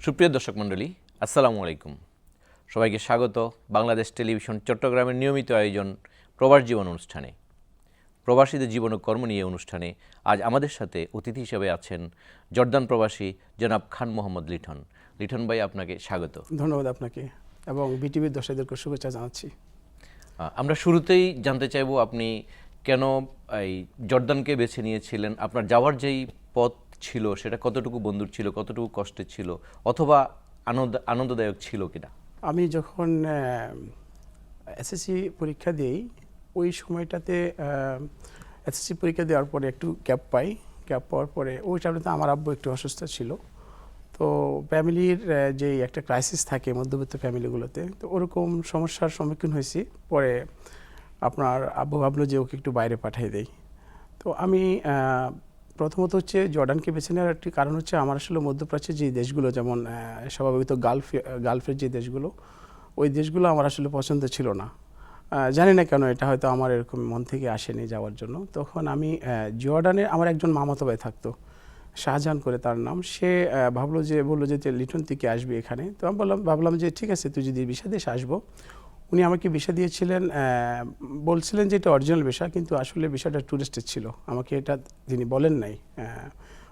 সুপ্রিয় দর্শক মণ্ডলী, আসসালামু আলাইকুম। সবাইকে স্বাগত বাংলাদেশ টেলিভিশন চট্টগ্রামের নিয়মিত আয়োজন প্রবাস জীবন অনুষ্ঠানে। প্রবাসীদের জীবন ও কর্ম নিয়ে অনুষ্ঠানে আজ আমাদের সাথে অতিথি হিসেবে আছেন জর্দান প্রবাসী জনাব খান মোহাম্মদ লিটন। লিটন ভাই, আপনাকে স্বাগত। ধন্যবাদ আপনাকে এবং বিটিভির দর্শকদেরকে শুভেচ্ছা জানাচ্ছি। আমরা শুরুতেই জানতে চাইব আপনি কেন এই জর্দানকে বেছে নিয়েছিলেন। আপনার যাওয়ার যেই পথ ছিল সেটা কতটুকু বন্ধুর ছিল, কতটুকু কষ্টের ছিল, অথবা আনন্দদায়ক ছিল কিনা? আমি যখন এসএসসি পরীক্ষা দিই, ওই সময়টাতে এসএসসি পরীক্ষা দেওয়ার পরে একটু গ্যাপ পাই। গ্যাপ পাওয়ার পরে ওই টাইমটাতে আমার আব্বু একটু অসুস্থ ছিল। তো ফ্যামিলির যেই একটা ক্রাইসিস থাকে মধ্যবিত্ত ফ্যামিলিগুলোতে, তো ওরকম সমস্যার সম্মুখীন হয়েছি। পরে আপনার আব্বু ভাবলো যে ওকে একটু বাইরে পাঠিয়ে দেই। তো আমি প্রথমত হচ্ছে জর্ডানকে বেছে নেওয়ার একটি কারণ হচ্ছে আমার আসলে মধ্যপ্রাচ্যের যে দেশগুলো, যেমন স্বাভাবিকত গালফের যে দেশগুলো, ওই দেশগুলো আমার আসলে পছন্দ ছিল না। জানি না কেন, এটা হয়তো আমার এরকম মন থেকে আসেনি যাওয়ার জন্য। তখন আমি জর্ডানে আমার একজন মামাতো ভাই থাকতো, শাহজাহান করে তার নাম। সে বললো যে লিটন তুই কি আসবি এখানে? তো আমি ভাবলাম যে ঠিক আছে, তুই যদি ভিসা দিস আসবো। উনি আমাকে ভিসা দিয়েছিলেন, বলছিলেন যে এটা অরিজিনাল ভিসা, কিন্তু আসলে ভিসাটা ট্যুরিস্টের ছিল। আমাকে এটা তিনি বলেন নাই,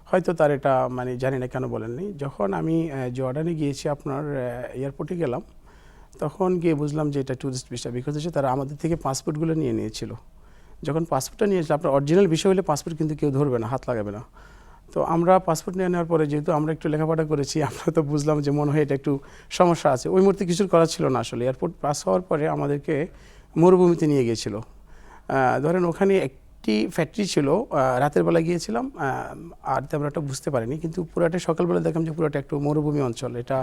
হয়তো তার এটা মানে জানি না কেন বলেন নাই। যখন আমি জর্ডানে গিয়েছি, আপনার এয়ারপোর্টে গেলাম, তখন গিয়ে বুঝলাম যে এটা ট্যুরিস্ট ভিসা। বিকজ হচ্ছে তারা আমাদের থেকে পাসপোর্টগুলো নিয়ে নিয়েছিল। যখন পাসপোর্টটা নিয়েছিল, আপনার অরিজিনাল ভিসা হলে পাসপোর্ট কিন্তু কেউ ধরবে না, হাত লাগাবে না। তো আমরা পাসপোর্ট নিয়ে নেওয়ার পরে, যেহেতু আমরা একটু লেখাপড়া করেছি, আমরা তো বুঝলাম যে মনে হয় এটা একটু সমস্যা আছে। ওই মুহূর্তে কিছুর করার ছিল না আসলে। এয়ারপোর্ট পাস হওয়ার পরে আমাদেরকে মরুভূমিতে নিয়ে গিয়েছিল। ধরেন ওখানে একটি ফ্যাক্টরি ছিল, রাতের বেলা গিয়েছিলাম, আর তেমন একটা বুঝতে পারিনি, কিন্তু পুরোটা সকালবেলা দেখলাম যে পুরোটা একটু মরুভূমি অঞ্চল। এটা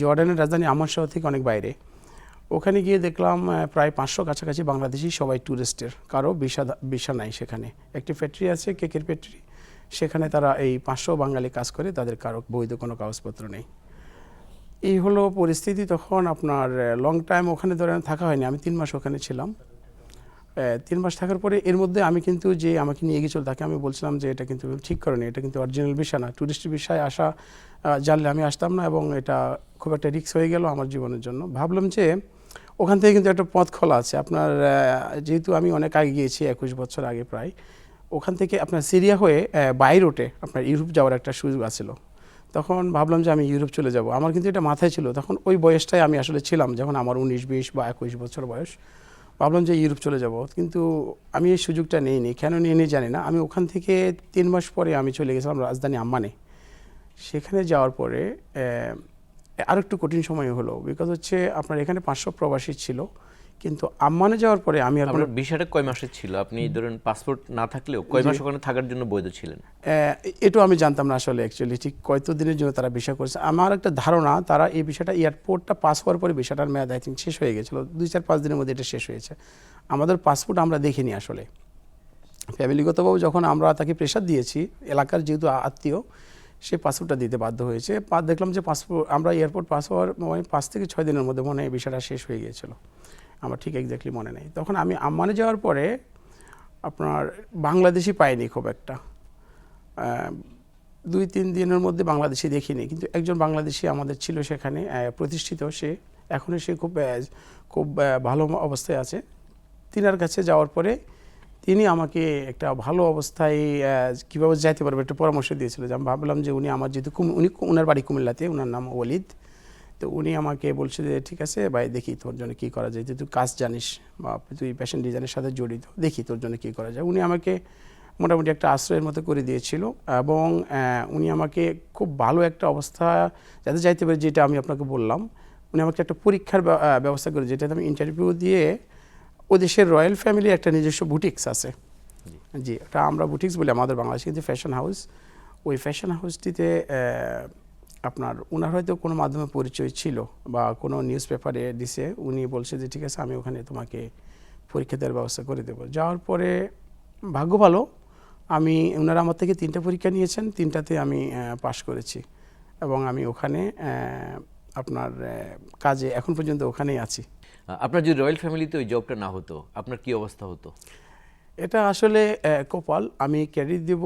জর্ডানের রাজধানী আম্মান শহর থেকে অনেক বাইরে। ওখানে গিয়ে দেখলাম প্রায় 500 কাছাকাছি বাংলাদেশি, সবাই ট্যুরিস্টের, কারো ভিসা নাই সেখানে। একটি ফ্যাক্টরি আছে, কেকের ফ্যাক্টরি, সেখানে তারা এই 500 বাঙালি কাজ করে, তাদের কারো বৈধ কোনো কাগজপত্র নেই। এই হলো পরিস্থিতি। তখন আপনার লং টাইম ওখানে ধরেন থাকা হয়নি, আমি 3 মাস ওখানে ছিলাম। 3 মাস থাকার পরে এর মধ্যে আমি কিন্তু যে আমাকে নিয়ে গিয়েছিল তাকে আমি বলছিলাম যে এটা কিন্তু ঠিক করেনি, এটা কিন্তু অরিজিনাল ভিসা না, ট্যুরিস্ট ভিসায় আসা জানলে আমি আসতাম না, এবং এটা খুব একটা রিস্ক হয়ে গেল আমার জীবনের জন্য। ভাবলাম যে ওখান থেকে কিন্তু একটা পথ খোলা আছে। আপনার যেহেতু আমি অনেক আগে গিয়েছি, 21 বছর আগে প্রায়, ওখান থেকে আপনার সিরিয়া হয়ে বাই রুটে আপনার ইউরোপ যাওয়ার একটা সুযোগ আছিল। তখন ভাবলাম যে আমি ইউরোপ চলে যাব। আমার কিন্তু এটা মাথায় ছিল, তখন ওই বয়সটাই আমি আসলে ছিলাম, যখন আমার 19-20 বা 21 বছর বয়স। ভাবলাম যে ইউরোপ চলে যাব, কিন্তু আমি এই সুযোগটা নিইনি। কেন নিইনি জানি না। আমি ওখান থেকে 3 মাস পরে আমি চলে গেছিলাম রাজধানী আম্মানে। সেখানে যাওয়ার পরে আর একটু কঠিন সময় হলো, বিকজ হচ্ছে আপনার এখানে 500 প্রবাসী ছিল, কিন্তু আম্মানে যাওয়ার পরে আমি আর কোনো বিষয়টা কয় মাসের ছিল? আপনি ধরেন পাসপোর্ট না থাকলেও কয় মাস ওখানে থাকার জন্য বৈধ ছিলেন? এটাও আমি জানতাম না আসলে অ্যাকচুয়ালি ঠিক কত দিনের জন্য তারা ভিসা করেছে। আমার একটা ধারণা, তারা এই বিষয়টা এয়ারপোর্টটা পাস হওয়ার পরে ভিসাটার মেয়াদ আই থিঙ্ক শেষ হয়ে গেছিলো, 2-4-5 দিনের মধ্যে এটা শেষ হয়েছে। আমাদের পাসপোর্ট আমরা দেখিনি আসলে। ফ্যামিলিগতভাবে যখন আমরা তাকে প্রেশার দিয়েছি, এলাকার যেহেতু আত্মীয়, সে পাসপোর্টটা দিতে বাধ্য হয়েছে। দেখলাম যে পাসপোর্ট আমরা এয়ারপোর্ট পাস হওয়ার মানে 5 থেকে 6 দিনের মধ্যে মনে হয় বিষয়টা শেষ হয়ে গিয়েছিল। আমার ঠিক এক্স্যাক্টলি মনে নেই। তখন আমি আম্মানে যাওয়ার পরে আপনার বাংলাদেশি পাইনি খুব একটা, 2-3 দিনের মধ্যে বাংলাদেশি দেখিনি, কিন্তু একজন বাংলাদেশি আমাদের ছিল সেখানে, প্রতিষ্ঠিত। সে এখনও সে খুব ভালো অবস্থায় আছে। তিনার কাছে যাওয়ার পরে তিনি আমাকে একটা ভালো অবস্থায় কীভাবে যাইতে পারবে একটা পরামর্শ দিয়েছিল। যে আমি ভাবলাম যে উনি আমার যেহেতু উনার বাড়ি কুমিল্লাতে, ওনার নাম ওয়ালিদ। তো উনি আমাকে বলছে যে ঠিক আছে ভাই, দেখি তোর জন্য কী করা যায়, যে তুই কাজ জানিস বা তুই ফ্যাশন ডিজাইনের সাথে জড়িত, দেখি তোর জন্য কী করা যায়। উনি আমাকে মোটামুটি একটা আশ্রয়ের মতো করে দিয়েছিল, এবং উনি আমাকে খুব ভালো একটা অবস্থা যাতে যাইতে পারে, যেটা আমি আপনাকে বললাম। উনি আমাকে একটা পরীক্ষার ব্যবস্থা করে, যেটাতে আমি ইন্টারভিউ দিয়ে, ও দেশের রয়্যাল ফ্যামিলির একটা নিজস্ব বুটিক্স আছে, জি, ওটা আমরা বুটিক্স বলি আমাদের বাংলাদেশে, কিন্তু ফ্যাশন হাউস। ওই ফ্যাশন হাউসটিতে আপনার ওনার হয়তো কোনো মাধ্যমে পরিচয় ছিল বা কোনো নিউজ পেপারে দিছে। উনি বলছে যে ঠিক আছে, আমি ওখানে তোমাকে পরীক্ষা দেওয়ার ব্যবস্থা করে দেবো। যাওয়ার পরে ভাগ্য ভালো, ওনারা আমার থেকে 3টা পরীক্ষা নিয়েছেন, 3টাতে আমি পাশ করেছি, এবং আমি ওখানে আপনার কাজে এখন পর্যন্ত ওখানেই আছি। আপনার যদি রয়্যাল ফ্যামিলিতে ওই জবটা না হতো, আপনার কি অবস্থা হতো? এটা আসলে কপাল। আমি ক্রেডিট দেব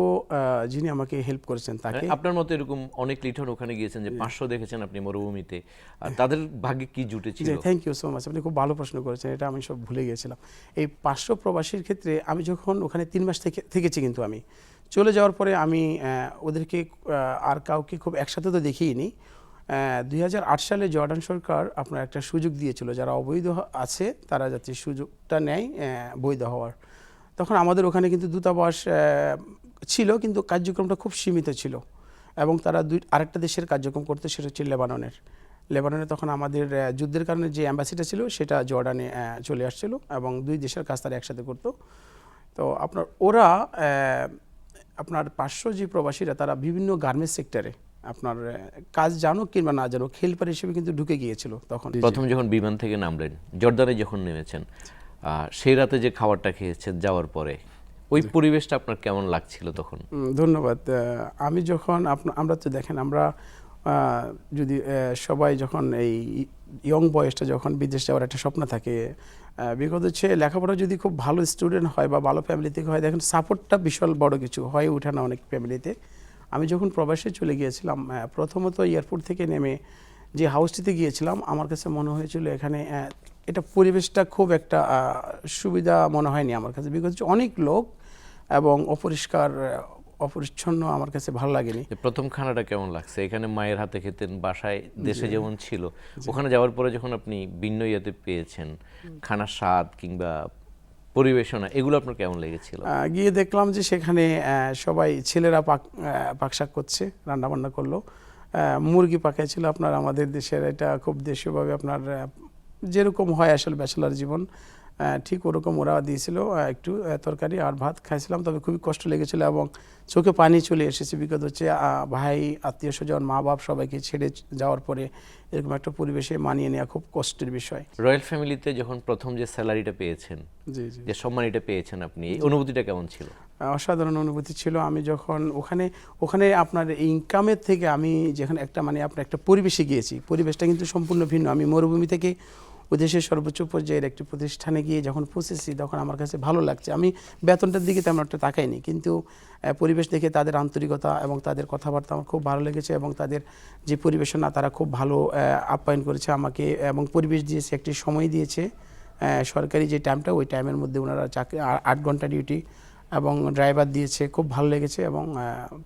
যিনি আমাকে হেল্প করেছেন তাকে। আপনার মতো এরকম অনেক লিটন ওখানে গিয়েছেন যে 500 দেখেছেন আপনি মরুভূমিতে, আর তাদের ভাগ্যে কি জুটেছিল? জি, থ্যাংক ইউ সো মাচ। আপনি খুব ভালো প্রশ্ন করেছেন, এটা আমি সব ভুলে গিয়েছিলাম। এই 500 প্রবাসীর ক্ষেত্রে আমি যখন ওখানে 3 মাস থেকেছি, কিন্তু আমি চলে যাওয়ার পরে আমি ওদেরকে আর কাউকে খুব একসাথে তো দেখিনি। 2008 সালে জর্ডান সরকার আপনার একটা সুযোগ দিয়েছিল, যারা অবৈধ আছে তারা যাতে সুযোগটা নেয় বৈধ হওয়ার। তখন আমাদের ওখানে কিন্তু দূতাবাস ছিল, কিন্তু কার্যক্রমটা খুব সীমিত ছিল, এবং তারা আরেকটা দেশের কার্যক্রম করতে, সেটা হচ্ছে লেবাননে তখন আমাদের যুদ্ধের কারণে যে অ্যাম্বাসিটা ছিল সেটা জর্ডানে চলে আসছিল, এবং 2 দেশের কাজ তারা একসাথে করতো। তো আপনার ওরা আপনার 500 যে প্রবাসীরা, তারা বিভিন্ন গার্মেন্টস সেক্টরে আপনার কাজ জানুক কিংবা না জানুক, হেল্পার হিসেবে কিন্তু ঢুকে গিয়েছিল তখন। প্রথম যখন বিমান থেকে নামলেন, জর্দানে যখন নেমেছেন, সেই রাতে যে খাবারটা খেয়েছেন যাওয়ার পরে, ওই পরিবেশটা আপনার কেমন লাগছিল তখন? ধন্যবাদ। আমি যখন আমরা তো দেখেন, আমরা যদি সবাই যখন এই ইয়ং বয়সটা যখন বিদেশ যাওয়ার একটা স্বপ্ন থাকে, বিগত হচ্ছে লেখাপড়া যদি খুব ভালো স্টুডেন্ট হয় বা ভালো ফ্যামিলি থেকে হয়, দেখেন সাপোর্টটা বিশাল বড় কিছু হয়ে ওঠে না অনেক ফ্যামিলিতে। আমি যখন প্রবাসে চলে গিয়েছিলাম, প্রথমত এয়ারপোর্ট থেকে নেমে যে হাউসটিতে গিয়েছিলাম, আমার কাছে মনে হয়েছিল এখানে এটা পরিবেশটা খুব একটা সুবিধা মনে হয়নি আমার কাছে, বিকজ অনেক লোক এবং অপরিচ্ছন্ন আমার কাছে ভালো লাগেনি। প্রথম খানাটা কেমন লাগছে? এখানে মায়ের হাতে খেতেন, বাসায় দেশে যেমন ছিল, ওখানে যাওয়ার পরে যখন আপনি ভিন্ন ইয়েতে পেয়েছেন, খানার স্বাদ কিংবা পরিবেশনা, এগুলো আপনার কেমন লেগেছিল? গিয়ে দেখলাম যে সেখানে সবাই ছেলেরা পাকশাক করছে, রান্নাবান্না করলো, মুরগি পাকাইছিল আপনার আমাদের দেশের, এটা খুব দেশীয়ভাবে আপনার যেরকম হয় আসলে ব্যাচেলার জীবন, ঠিক ওরকম ওরা দিয়েছিল। একটু তরকারি আর ভাত খাইছিলাম, তবে খুবই কষ্ট লেগেছিল এবং চোখে পানি চলে এসেছে, বিকজ হচ্ছে ভাই, আত্মীয় স্বজন, মা বাপ সবাইকে ছেড়ে যাওয়ার পরে এরকম একটা পরিবেশে মানিয়ে নেওয়া খুব কষ্টের বিষয়। রয়্যাল ফ্যামিলিতে যখন প্রথম যে স্যালারিটা পেয়েছেন, জি জি, যে সম্মানিটা পেয়েছেন আপনি, এই অনুভূতিটা কেমন ছিল? অসাধারণ অনুভূতি ছিল। আমি যখন ওখানে আপনার ইনকামের থেকে আমি যেখানে একটা আপনার একটা পরিবেশে গিয়েছি, পরিবেশটা কিন্তু সম্পূর্ণ ভিন্ন। আমি মরুভূমি থেকে ওই দেশের সর্বোচ্চ পর্যায়ের একটি প্রতিষ্ঠানে গিয়ে যখন পৌঁছেছি, তখন আমার কাছে ভালো লাগছে। আমি বেতনটার দিকে তেমন একটা তাকাইনি, কিন্তু পরিবেশ দেখে তাদের আন্তরিকতা এবং তাদের কথাবার্তা আমার খুব ভালো লেগেছে, এবং তাদের যে পরিবেশনা, তারা খুব ভালো আপ্যায়ন করেছে আমাকে, এবং পরিবেশ দিয়েছে, একটি সময় দিয়েছে সরকারি যে টাইমটা, ওই টাইমের মধ্যে ওনারা 8 ঘন্টা ডিউটি এবং ড্রাইভার দিয়েছে, খুব ভালো লেগেছে। এবং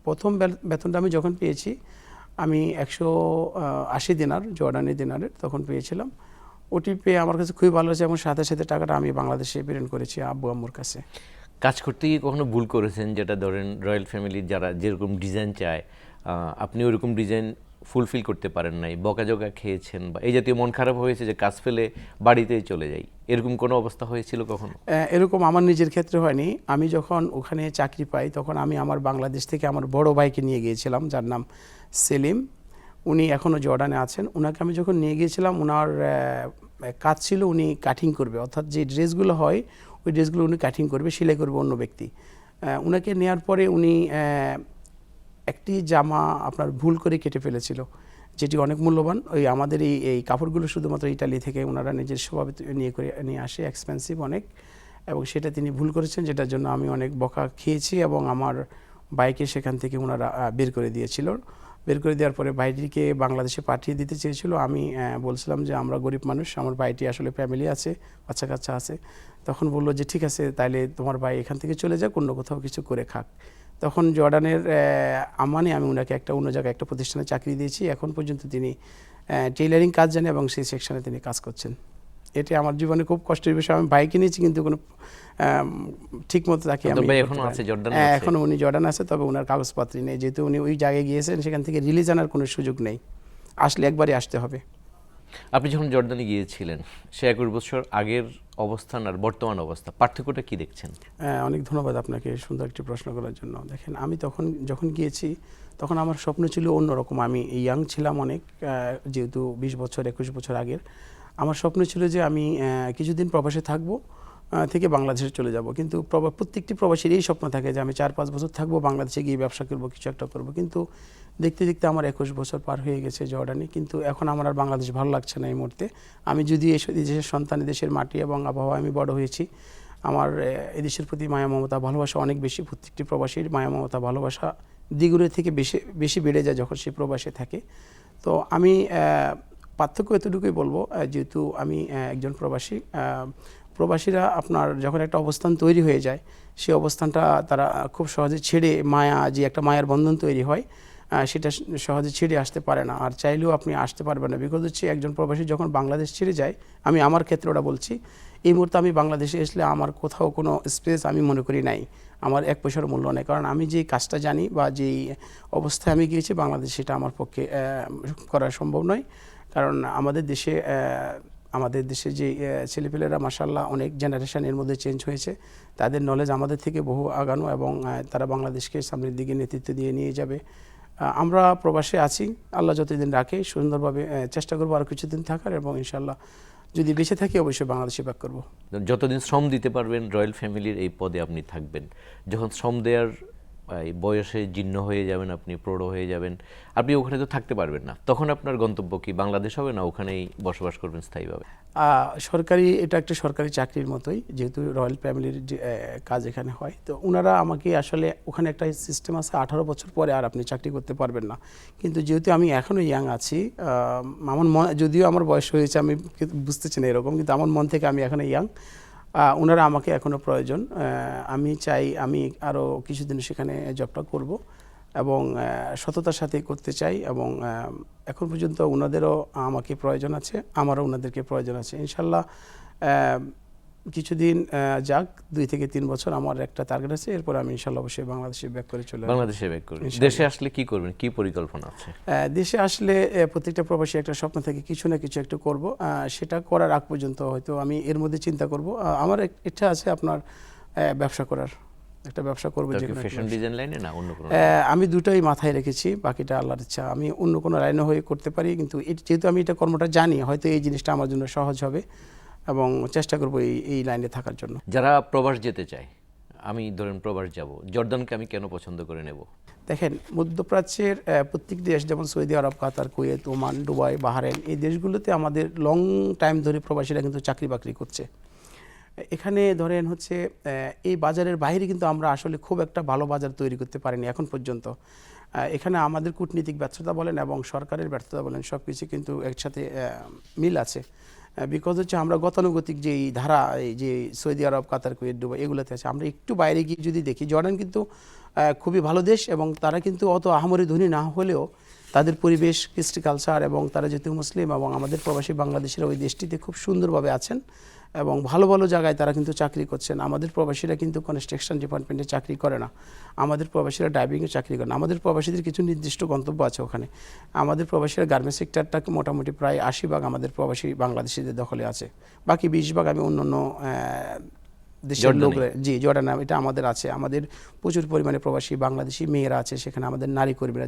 প্রথম বেতনটা আমি যখন পেয়েছি, আমি 180 দিনার, জর্ডানি দিনারের তখন পেয়েছিলাম। ওটি পেয়ে আমার কাছে খুবই ভালো হয়েছে, এবং সাথে সাথে টাকাটা আমি বাংলাদেশে প্রেরণ করেছি আব্বু আম্মুর কাছে। কাজ করতে গিয়ে কখনো ভুল করেছেন, যেটা ধরেন রয়্যাল ফ্যামিলির যারা যেরকম ডিজাইন চায়, আপনি ওরকম ডিজাইন ফুলফিল করতে পারেন নাই, বকাঝকা খেয়েছেন, বা এই জাতীয় মন খারাপ হয়েছে যে কাজ ফেলে বাড়িতেই চলে যাই, এরকম কোনো অবস্থা হয়েছিল কখনো? এরকম আমার নিজের ক্ষেত্রে হয়নি। আমি যখন ওখানে চাকরি পাই, তখন আমি আমার বাংলাদেশ থেকে আমার বড় ভাইকে নিয়ে গিয়েছিলাম, যার নাম সেলিম। উনি এখনও জর্ডানে আছেন। ওনাকে আমি যখন নিয়ে গিয়েছিলাম, ওনার কাজ ছিল উনি কাটিং করবে, অর্থাৎ যে ড্রেসগুলো হয় ওই ড্রেসগুলো উনি কাটিং করবে, সেলাই করবে অন্য ব্যক্তি। ওনাকে নেওয়ার পরে উনি একটি জামা আপনার ভুল করে কেটে ফেলেছিল, যেটি অনেক মূল্যবান। ওই আমাদের এই কাপড়গুলো শুধুমাত্র ইটালি থেকে ওনারা নিজস্বভাবে নিয়ে আসে, এক্সপেন্সিভ অনেক, এবং সেটা তিনি ভুল করেছেন, যেটার জন্য আমি অনেক বকা খেয়েছি, এবং আমার বাইকে সেখান থেকে ওনারা বের করে দিয়েছিল। বের করে দেওয়ার পরে বাইটিকে বাংলাদেশে পাঠিয়ে দিতে চেয়েছিল। আমি বলছিলাম যে আমরা গরিব মানুষ, আমার বাইটি আসলে ফ্যামিলি আছে, বাচ্চা কাচ্চা আছে। তখন বললো যে ঠিক আছে, তাইলে তোমার ভাই এখান থেকে চলে যাক, অন্য কোথাও কিছু করে খাক। তখন জর্ডানের আমি ওনাকে অন্য জায়গায় একটা প্রতিষ্ঠানে চাকরি দিয়েছি। এখন পর্যন্ত তিনি টেইলারিং কাজ জানে, এবং সেই সেকশনে তিনি কাজ করছেন। এটা আমার জীবনে খুব কষ্টের বিষয়। আমি বাইকে নিয়েছি, কিন্তু কোনো ঠিক মতো তাকে এখনো উনি জর্ডান আছে, তবে ওনার কাগজপত্র নেই, যেহেতু উনি ওই জায়গায় গিয়েছেন, সেখান থেকে রিলিজ আনার কোনো সুযোগ নেই। আসলে একবারই আসতে হবে। আপনি যখন জর্ডানে গিয়েছিলেন, সে 21 বছর আগের অবস্থান আর বর্তমান অবস্থা, পার্থক্যটা কি দেখছেন? অনেক ধন্যবাদ আপনাকে সুন্দর একটি প্রশ্ন করার জন্য। দেখেন, আমি যখন গিয়েছি, তখন আমার স্বপ্ন ছিল অন্যরকম। আমি ইয়াং ছিলাম অনেক, যেহেতু 20 বছর 21 বছর আগের। আমার স্বপ্ন ছিল যে আমি কিছুদিন প্রবাসে থাকবো, থেকে বাংলাদেশে চলে যাব। কিন্তু প্রত্যেকটি প্রবাসীর এই স্বপ্ন থাকে যে আমি 4-5 বছর থাকবো, বাংলাদেশে গিয়ে ব্যবসা করবো, কিছু একটা করবো। কিন্তু দেখতে দেখতে আমার 21 বছর পার হয়ে গেছে জর্ডানে, কিন্তু এখন আমার আর বাংলাদেশ ভালো লাগছে না এই মুহূর্তে। আমি যদি এই দেশের সন্তান, দেশের মাটি এবং আবহাওয়া আমি বড় হয়েছি, আমার এদেশের প্রতি মায়া মমতা ভালোবাসা অনেক বেশি। প্রত্যেকটি প্রবাসীর মায়া মমতা ভালোবাসা দ্বিগুণের থেকে বেশি বেশি বেড়ে যায় যখন সে প্রবাসে থাকে। তো আমি পার্থক্য এতটুকুই বলবো, যেহেতু আমি একজন প্রবাসী, প্রবাসীরা আপনার যখন একটা অবস্থান তৈরি হয়ে যায় সেই অবস্থানটা তারা খুব সহজে ছেড়ে, মায়া যে একটা মায়ার বন্ধন তৈরি হয় সেটা সহজে ছেড়ে আসতে পারে না, আর চাইলেও আপনি আসতে পারবেন না। বিকজ হচ্ছে একজন প্রবাসী যখন বাংলাদেশ ছেড়ে যায়, আমি আমার ক্ষেত্রে ওটা বলছি, এই মুহূর্তে আমি বাংলাদেশে আসলে আমার কোথাও কোনো স্পেস আমি মনে করি নাই, আমার এক পয়সার মূল্য নেই। কারণ আমি যেই কাজটা জানি বা যেই অবস্থায় আমি গিয়েছি বাংলাদেশ, সেটা আমার পক্ষে করা সম্ভব নয়। কারণ আমাদের দেশে যে ছেলেপেলেরা মাশাআল্লাহ অনেক জেনারেশন এর মধ্যে চেঞ্জ হয়েছে, তাদের নলেজ আমাদের থেকে বহু আগানো এবং তারা বাংলাদেশকে সামনের দিকে নেতৃত্ব দিয়ে নিয়ে যাবে। আমরা প্রবাসে আছি, আল্লাহ যতদিন রাখে সুন্দরভাবে চেষ্টা করবো আর কিছুদিন থাকার, এবং ইনশাআল্লাহ যদি বেঁচে থাকি অবশ্যই বাংলাদেশে ব্যাক করবো। যতদিন শ্রম দিতে পারবেন রয়্যাল ফ্যামিলির এই পদে আপনি থাকবেন। যখন শ্রম দেওয়ার এই বয়সে জীর্ণ হয়ে যাবেন, আপনি প্রৌঢ় হয়ে যাবেন, আপনি ওখানে তো থাকতে পারবেন না, তখন আপনার গন্তব্য কি বাংলাদেশ হবে না ওখানেই বসবাস করবেন স্থায়ীভাবে? সরকারি, এটা একটা সরকারি চাকরির মতোই, যেহেতু রয়্যাল ফ্যামিলির যে কাজ এখানে হয়, তো ওনারা আমাকে আসলে ওখানে একটা সিস্টেম আছে 18 বছর পরে আর আপনি চাকরি করতে পারবেন না। কিন্তু যেহেতু আমি এখনও ইয়াং আছি, আমার যদিও আমার বয়স হয়েছে আমি বুঝতেছি না এরকম, কিন্তু আমার মন থেকে আমি এখনও ইয়াং, ওনারা আমাকে এখনও প্রয়োজন। আমি চাই আমি আরও কিছুদিন সেখানে জবটা করব এবং সততার সাথে করতে চাই, এবং এখন পর্যন্ত ওনাদেরও আমাকে প্রয়োজন আছে, আমারও ওনাদেরকে প্রয়োজন আছে। ইনশাল্লাহ কিছুদিন যাক, 2 থেকে 3 বছর আমার একটা টার্গেট আছে, এরপর আমি ইনশাল্লাহ অবশ্যই বাংলাদেশে ব্যাক করে চলে আসবো। বাংলাদেশে ব্যাক করবেন। দেশে আসলে কি করবেন, কি পরিকল্পনা আছে? দেশে আসলে প্রত্যেকটা প্রবাসী একটা স্বপ্ন থাকে কিছু না কিছু একটু করব, সেটা করার আগ পর্যন্ত হয়তো আমি এর মধ্যে চিন্তা করব। আমার ইচ্ছা আছে আপনার ব্যবসা করার, একটা ব্যবসা করবো। যে ফ্যাশন ডিজাইন লাইনে না অন্য কোনো? আমি দুটোই মাথায় রেখেছি, বাকিটা আল্লাহর ইচ্ছা। আমি অন্য কোনো লাইনে হয়ে করতে পারি, কিন্তু যেহেতু আমি এটা কর্মটা জানি, হয়তো এই জিনিসটা আমার জন্য সহজ হবে এবং চেষ্টা করবো এই লাইনে থাকার জন্য। যারা প্রবাস যেতে চায়, আমি ধরেন প্রবাস যাব, জর্দানকে আমি কেন পছন্দ করে নেব? দেখেন, মধ্যপ্রাচ্যের প্রত্যেক দেশ, যেমন সৌদি আরব, কাতার, কুয়েত, ওমান, দুবাই, বাহরাইন, এই দেশগুলোতে আমাদের লং টাইম ধরে প্রবাসীরা কিন্তু চাকরি বাকরি করছে। এখানে ধরেন হচ্ছে এই বাজারের বাইরে কিন্তু আমরা আসলে খুব একটা ভালো বাজার তৈরি করতে পারিনি এখন পর্যন্ত। এখানে আমাদের কূটনীতিক ব্যর্থতা বলেন এবং সরকারের ব্যর্থতা বলেন, সব কিছু কিন্তু একসাথে মিল আছে। বিকজ হচ্ছে আমরা গতানুগতিক যেই ধারা, এই যে সৌদি আরব, কাতার, কুয়েত, দুবাই, এগুলোতে আছে। আমরা একটু বাইরে গিয়ে যদি দেখি, জর্ডান কিন্তু খুবই ভালো দেশ, এবং তারা কিন্তু অত আহামরি ধনী না হলেও তাদের পরিবেশ, কৃষ্টি কালচার, এবং তারা যেহেতু মুসলিম, এবং আমাদের প্রবাসী বাংলাদেশিরা ওই দেশটিতে খুব সুন্দরভাবে আছেন এবং ভালো ভালো জায়গায় তারা কিন্তু চাকরি করছেন। আমাদের প্রবাসীরা কিন্তু কনস্ট্রাকশন ডিপার্টমেন্টে চাকরি করে না, আমাদের প্রবাসীরা ড্রাইভিংয়ে চাকরি করে না। আমাদের প্রবাসীদের কিছু নির্দিষ্ট গন্তব্য আছে ওখানে। আমাদের প্রবাসীরা গার্মেন্টস সেক্টরটাকে মোটামুটি প্রায় 80 ভাগ আমাদের প্রবাসী বাংলাদেশিদের দখলে আছে, বাকি 20 ভাগ আমি অন্যান্য দেশের লোকরা, জি জর্ডান, এটা আমাদের আছে। আমাদের প্রচুর পরিমাণে প্রবাসী বাংলাদেশি মেয়েরা আছে সেখানে, আমাদের নারী কর্মীরা,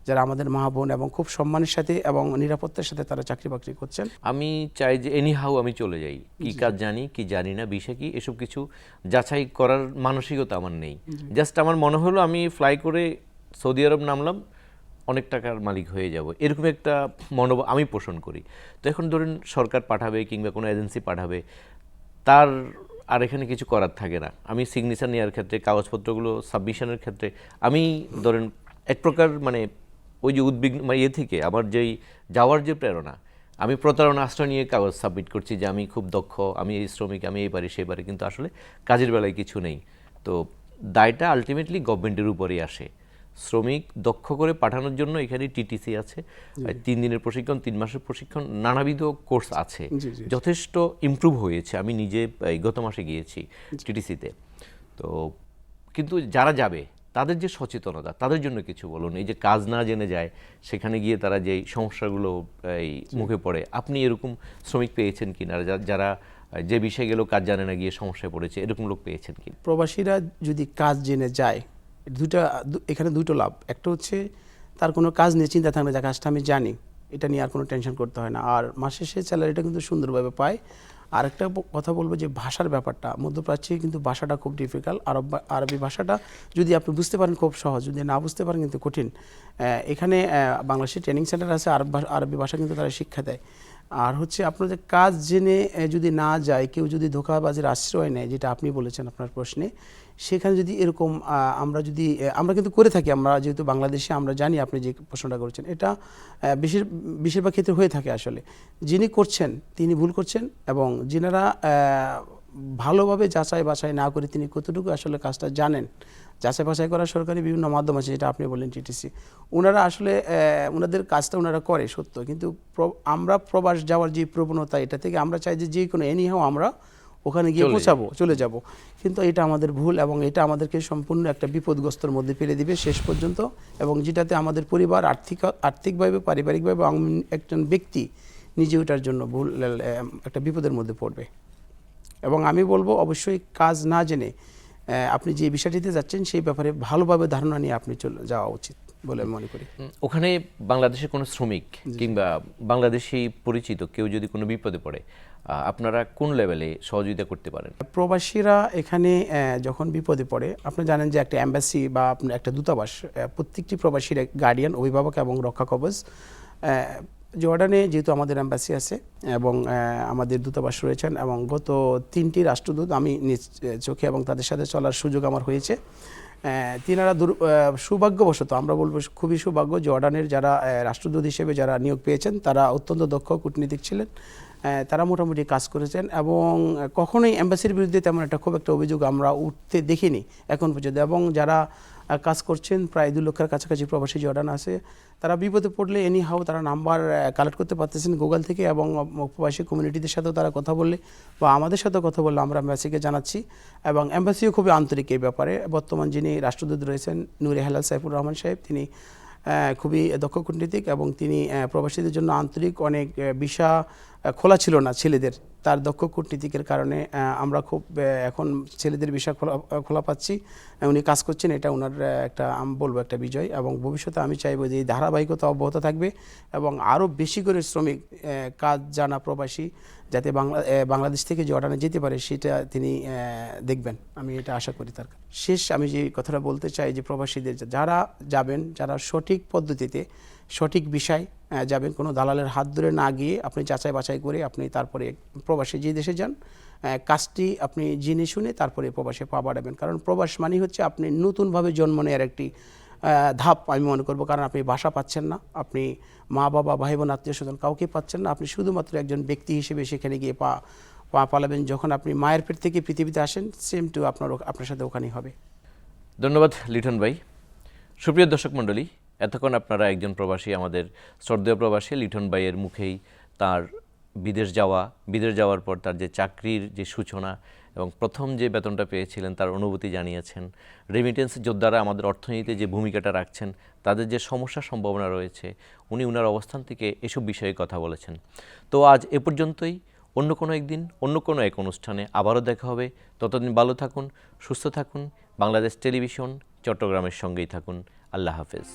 যারা আমাদের মা বোন, এবং খুব সম্মানের সাথে এবং নিরাপত্তার সাথে তারা চাকরি বাকরি করছেন। আমি চাই যে এনিহাউ আমি চলে যাই, কি কাজ জানি কি জানি না, বিষয় কি, এসব কিছু যাচাই করার মানসিকতা আমার নেই। জাস্ট আমার মনে হলো আমি ফ্লাই করে সৌদি আরব নামলাম, অনেক টাকার মালিক হয়ে যাব, এরকম একটা মনোভাব আমি পোষণ করি। তো এখন ধরেন সরকার পাঠাবে কিংবা কোনো এজেন্সি পাঠাবে, তার আর এখানে কিছু করার থাকে না। আমি সিগনেচার নেওয়ার ক্ষেত্রে, কাগজপত্রগুলো সাবমিশনের ক্ষেত্রে আমি ধরেন এক প্রকার মানে ওই যে উদ্বিগ্ন থেকে আমার যেই যাওয়ার যে প্রেরণা, আমি প্রতারণা আশ্রয় নিয়ে কাগজ সাবমিট করছি যে আমি খুব দক্ষ, আমি এই শ্রমিক, আমি এই পারি সেই পারি, কিন্তু আসলে কাজের বেলায় কিছু নেই। তো দায়টা আলটিমেটলি গভর্নমেন্টের উপরেই আসে। শ্রমিক দক্ষ করে পাঠানোর জন্য এখানে টিটিসি আছে, 3 দিনের প্রশিক্ষণ, 3 মাসের প্রশিক্ষণ, নানাবিধ কোর্স আছে, যথেষ্ট ইমপ্রুভ হয়েছে। আমি নিজে গত মাসে গিয়েছি টিটিসিতে। তো কিন্তু যারা যাবে তাদের যে সচেতনতা, তাদের জন্য কিছু বলুন। এই যে কাজ না জেনে যায়, সেখানে গিয়ে তারা যেই সমস্যাগুলো এই মুখে পড়ে, আপনি এরকম শ্রমিক পেয়েছেন কিনা যারা যে বিষয়ে গেলেও কাজ জানে না গিয়ে সমস্যায় পড়েছে, এরকম লোক পেয়েছেন কি? প্রবাসীরা যদি কাজ জেনে যায়, এখানে দুটো লাভ। একটা হচ্ছে তার কোনো কাজ নিয়ে চিন্তা থাকে না, যে কাজটা আমি জানি, এটা নিয়ে আর কোনো টেনশন করতে হয় না, আর মাসে সে স্যালারিটা কিন্তু সুন্দরভাবে পায়। আর একটা কথা বলবো যে ভাষার ব্যাপারটা, মধ্যপ্রাচ্যে কিন্তু ভাষাটা খুব ডিফিকাল্ট। আরবি ভাষাটা যদি আপনি বুঝতে পারেন খুব সহজ, যদি না বুঝতে পারেন কিন্তু কঠিন। এখানে বাংলাদেশের ট্রেনিং সেন্টার আছে, আরবি ভাষা কিন্তু তারা শিক্ষা দেয়। আর হচ্ছে আপনাদের কাজ জেনে যদি না যায়, কেউ যদি ধোঁকাবাজের আশ্রয় নেয়, যেটা আপনি বলেছেন আপনার প্রশ্নে, সেখানে যদি এরকম আমরা কিন্তু করে থাকি, আমরা যেহেতু বাংলাদেশে আমরা জানি আপনি যে প্রশ্নটা করেছেন, এটা বেশিরভাগ ক্ষেত্রে হয়ে থাকে। আসলে যিনি করছেন তিনি ভুল করছেন, এবং যিনারা ভালোভাবে যাচাই বাছাই না করে তিনি কতটুকু আসলে কাজটা জানেন, যাচাই বাছাই করার সরকারি বিভিন্ন মাধ্যম আছে, যেটা আপনি বললেন টিটিসি, ওনারা আসলে ওনাদের কাজটা ওনারা করে সত্য, কিন্তু আমরা প্রবাস যাওয়ার যে প্রবণতা, এটা থেকে আমরা চাই যে কোনো এনিহাও আমরা ওখানে গিয়ে চলে যাব, কিন্তু এটা আমাদের ভুল, এবং এটা আমাদেরকে সম্পূর্ণ একটা বিপদগ্রস্তর মধ্যে ফেলে দিবে শেষ পর্যন্ত, এবং যেটাতে আমাদের পরিবার আর্থিকভাবে, পারিবারিকভাবে একজন ব্যক্তি নিজে ওটার জন্য ভুল একটা বিপদের মধ্যে পড়বে। এবং আমি বলবো অবশ্যই কাজ না জেনে আপনি যে বিষয়টিতে যাচ্ছেন সেই ব্যাপারে ভালোভাবে ধারণা নিয়ে আপনি চলে যাওয়া উচিত বলে আমি মনে করি। ওখানে বাংলাদেশের কোনো শ্রমিক কিংবা বাংলাদেশি পরিচিত কেউ যদি কোনো বিপদে পড়ে, আপনারা কোন লেভেলে সহযোগিতা করতে পারেন? প্রবাসীরা এখানে যখন বিপদে পড়ে, আপনি জানেন যে একটা এম্বাসি বা আপনার একটা দূতাবাস প্রত্যেকটি প্রবাসীর গার্ডিয়ান, অভিভাবক এবং রক্ষা কবচ। জর্ডানে যেহেতু আমাদের এম্বাসি আছে এবং আমাদের দূতাবাস রয়েছেন, এবং গত 3টি রাষ্ট্রদূত আমি নিজ চোখে এবং তাদের সাথে চলার সুযোগ আমার হয়েছে। তিনারা সৌভাগ্যবশত, আমরা বলবো খুবই সৌভাগ্য, জর্ডানের যারা রাষ্ট্রদূত হিসেবে যারা নিয়োগ পেয়েছেন তারা অত্যন্ত দক্ষ কূটনীতিক ছিলেন। তারা মোটামুটি কাজ করেছেন, এবং কখনোই এম্বাসির বিরুদ্ধে তেমন খুব একটা অভিযোগ আমরা উঠতে দেখিনি এখন পর্যন্ত। এবং যারা কাজ করছেন, প্রায় 2 লক্ষের কাছাকাছি প্রবাসী জর্ডান আছে, তারা বিপদে পড়লে এনিহাও তারা নাম্বার কালেক্ট করতে পারতেছেন গুগল থেকে, এবং প্রবাসী কমিউনিটিদের সাথেও তারা কথা বললে বা আমাদের সাথেও কথা বললে আমরা এম্বাসিকে জানাচ্ছি, এবং এম্বাসিও খুবই আন্তরিক এই ব্যাপারে। বর্তমান যিনি রাষ্ট্রদূত রয়েছেন নূরে হেলাল সাইফুর রহমান সাহেব, তিনি খুবই দক্ষ কূটনীতিক, এবং তিনি প্রবাসীদের জন্য আন্তরিক। অনেক ভিসা খোলা ছিল না ছেলেদের, তার দক্ষ কূটনীতিকের কারণে আমরা খুব এখন ছেলেদের ভিসা খোলা পাচ্ছি। উনি কাজ করছেন, এটা ওনার একটা আমি বলবো একটা বিজয়, এবং ভবিষ্যতে আমি চাইবো যে এই ধারাবাহিকতা অব্যাহত থাকবে, এবং আরও বেশি করে শ্রমিক কাজ জানা প্রবাসী যাতে বাংলাদেশ থেকে জর্ডানে যেতে পারে সেটা তিনি দেখবেন, আমি এটা আশা করি। তার শেষ আমি যে কথাটা বলতে চাই যে প্রবাসীদের যারা যাবেন, যারা সঠিক পদ্ধতিতে সঠিক বিষয় যাবেন, কোনো দালালের হাত ধরে না গিয়ে আপনি যাচাই বাছাই করে আপনি তারপরে প্রবাসে যে দেশে যান, কাজটি আপনি জেনে শুনে তারপরে প্রবাসে পা বাড়াবেন। কারণ প্রবাস মানে হচ্ছে আপনি নতুনভাবে জন্ম নেওয়ার একটি ধাপ আমি মনে করব। কারণ আপনি ভাষা পাচ্ছেন না, আপনি মা বাবা ভাই বোন আত্মীয় স্বজন কাউকে পাচ্ছেন না, আপনি শুধুমাত্র একজন ব্যক্তি হিসেবে সেখানে গিয়ে পা পালাবেন। যখন আপনি মায়ের পেট থেকে পৃথিবীতে আসেন, সেম টু আপনার সাথে ওখানেই হবে। ধন্যবাদ লিটন ভাই। সুপ্রিয় দর্শক মণ্ডলী, এতক্ষণ আপনারা একজন প্রবাসী, আমাদের শ্রদ্ধেয় প্রবাসী লিটন ভাইয়ের মুখেই তার বিদেশ যাওয়ার পর তার যে চাকরির যে সূচনা এবং প্রথম যে বেতনটা পেয়েছিলেন তার অনুভূতি জানিয়েছেন। রেমিটেন্স যোদ্ধারা আমাদের অর্থনীতিতে যে ভূমিকাটা রাখছেন, তাদের যে সমস্যার সম্ভাবনা রয়েছে, উনি ওনার অবস্থান থেকে এসব বিষয়ে কথা বলেছেন। তো আজ এ পর্যন্তই। অন্য কোনো একদিন অন্য কোনো এক অনুষ্ঠানে আবারও দেখা হবে। ততদিন ভালো থাকুন, সুস্থ থাকুন। বাংলাদেশ টেলিভিশন চট্টগ্রামের সঙ্গেই থাকুন। আল্লাহ হাফেজ।